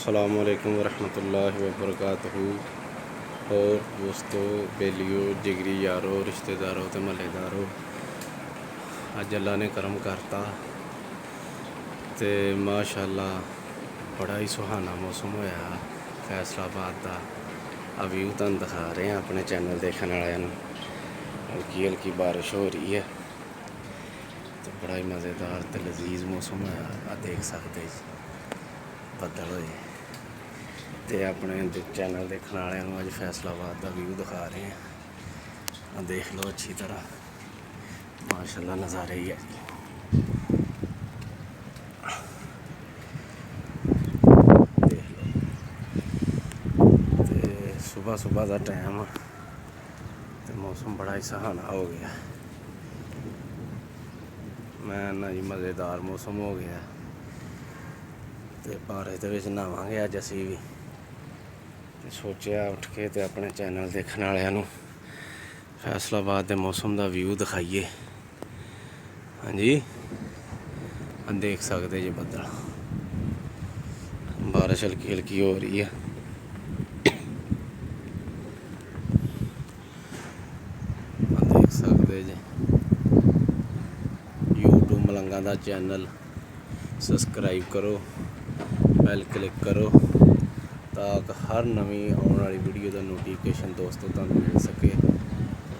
अस्सलाम वालेकुम वरहमतुल्लाहि वबरकातुहू। और दोस्तों, बेलियो, जिगरी यारों, रिश्तेदारों ते महल्लेदारों, अज अल्लाह ने करम करता ते माशाअल्लाह बड़ा ही सुहाना मौसम होया फैसलाबाद का। व्यू तुहानूं दिखा रहे हैं अपने चैनल देखने वाले। हल्की हल्की बारिश हो रही है तो बड़ा ही मज़ेदार ते लजीज मौसम होया। देख सकते बदल होए तो अपने चैनल देखने वाले अज फैसलाबाद का व्यू दिखा रहे हैं। देख लो अच्छी तरह, माशाल्लाह नज़ारे ही है जी। देख लो तो सुबह सुबह का टाइम तो मौसम बड़ा ही सुहाना हो गया। मैं ना जी मज़ेदार मौसम हो गया तो बारिश के नहावांगे अज असी भी। सोचा उठ के तो अपने चैनल देखने वालों फैसलाबाद के मौसम का व्यू दिखाइए। हाँ जी, देख सकते जी बदल, बारिश हल्की हल्की हो रही है। देख सकते जी यूट्यूब मलंगा का चैनल सबसक्राइब करो, बैल क्लिक करो ताकि हर नवी आने वाली वीडियो का नोटिफिकेशन दोस्तों तुहानूं मिल सके।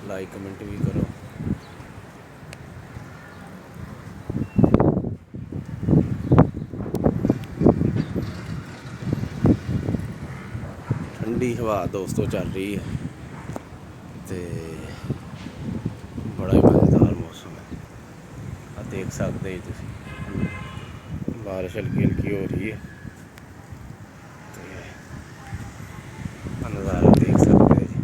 लाइक कमेंट भी करो। ठंडी हवा दोस्तों चल रही है तो बड़ा ही मज़ेदार मौसम है। देख सकते हो तुसीं बारिश हल्की हल्की हो रही है तो नज़ारा देख सकते हैं जी।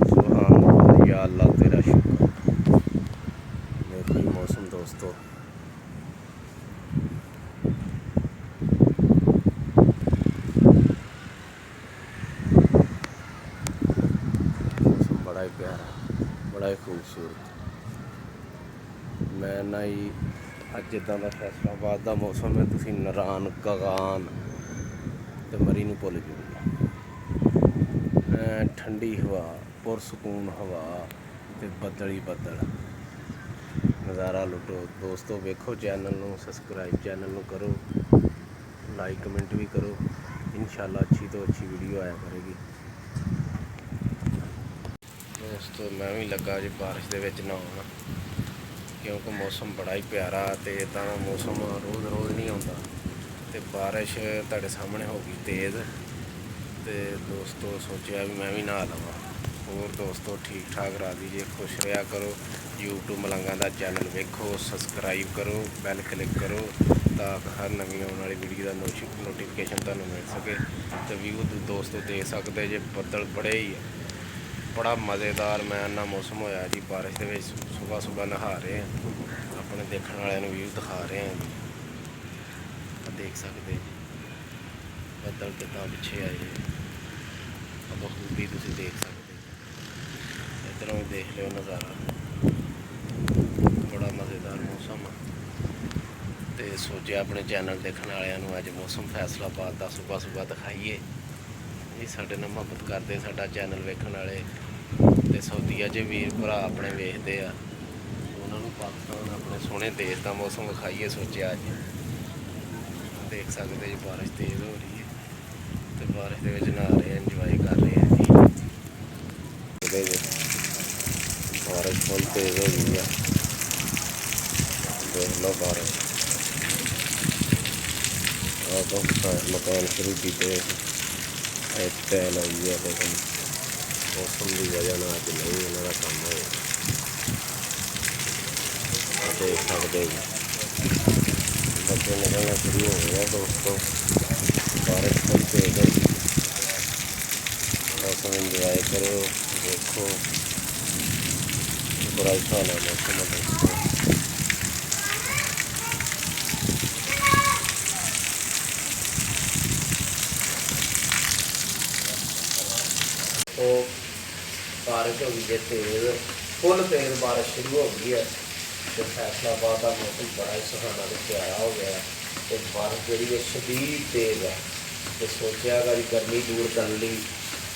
सुभान या अल्लाह तेरा शुक्र। देखो ये मौसम दोस्तों, मौसम बड़ा ही प्यारा, बड़ा ही खूबसूरत। मैं ना ही अज जिदा का फैसलाबाद का मौसम है, तुसीं नरान कगान तो मरी नूं भुल जाओगे। ठंडी हवा, पुरसकून हवा ते बदल ही बदल, नज़ारा लुटो दोस्तों। वेखो चैनल नूं सबसक्राइब चैनल नूं करो, लाइक कमेंट भी करो। इंशाल्लाह अच्छी तो अच्छी वीडियो आया करेगी दोस्तों। मैं भी लगा जी बारिश दे विच नहाउण, क्योंकि मौसम बड़ा ही प्यारा तो इदा मौसम रोज़ रोज़ नहीं आता। तो बारिश तुहाडे सामने हो गई तेज़ तो दोस्तों सोचा भी मैं भी नहा लवां। और दोस्तों ठीक ठाक राजी जी, खुश रहा करो। यूट्यूब मलंगा का चैनल वेखो, सबसक्राइब करो, बैल क्लिक करो ताकि हर नवी आने वाली वीडियो का नोटिफिकेशन तुहानूं मिल सके। तो व्यू दोस्तों देख सकते जे बदल बड़े ही बड़ा मज़ेदार मैं ना मौसम होया जी। बारिश के विच सुबह सुबह नहा रहे हैं, अपने देखने वालों व्यू दिखा रहे हैं जी। देख सकते जी बदल कितना पिछे आए बखूबी तुसीं देख सकते। इधरों भी देख लो नज़ारा, बड़ा मज़ेदार मौसम तो सोचा अपने चैनल देखने वालों अज मौसम फैसलाबाद का सुबह सुबह दिखाइए जी। साडे नाल मुहब्बत करते साडा चैनल वेखण वाले ते सऊदीया च वीर भरा अपने वेखते आ, उन्होंने पाकिस्तान अपने सोहने देश का मौसम विखाइए। सोचा अज देख सकते जी बारिश तेज़ हो रही है तो बारिश के नहा रहे हैं, इंजॉय कर रहे हैं जी। बारिश फुल तेज़ हो गई है, देख लो बारिश। तो मकान शुरू किए टैल आई है, लेकिन मौसम की वजह ना अज नहीं इन्हों का काम हो। देख सकते जी बच्चे निकलना शुरू हो गया दोस्तों। बारिश फुल तेज है, मौसम इंजॉय करो। देखो बड़ा ही सुहाना मौसम है दोस्तों। तो बारिश बारिश हो गई है तेज़, फुल तेज़ बारिश शुरू हो गई है। तो फैसलाबाद का मौसम बड़ा ही सुहाना तो प्यारा हो गया। तो बारिश जी शदीद तेज़ है। तो सोचा कि गर्मी दूर करने लिए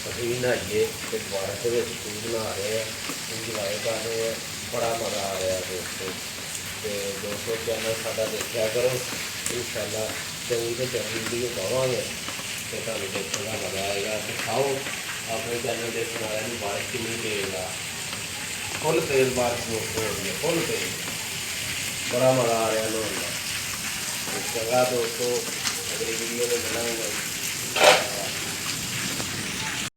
ਅਸੀਂ नहाइए तो बारिश के खूब नहा रहे हैं, इंजॉय कर रहे हैं, बड़ा मज़ा आ रहा दोस्तों। तो दोस्तों चैनल साडा देखा करो, इंशाअल्लाह चंगी तो चंगी वीडियो पावांगे तो तुहानूं देखने का मज़ा आएगा। तो खाओ अपने चैनल देखने वाले बारिश कितनी तेज़ आ, फुल तेज़ बारिश हो रही है, फुल तेज़, बड़ा मज़ा आ रहा नहाने का। तो चंगा दोस्तों, अगली वीडियो में मिलांगे।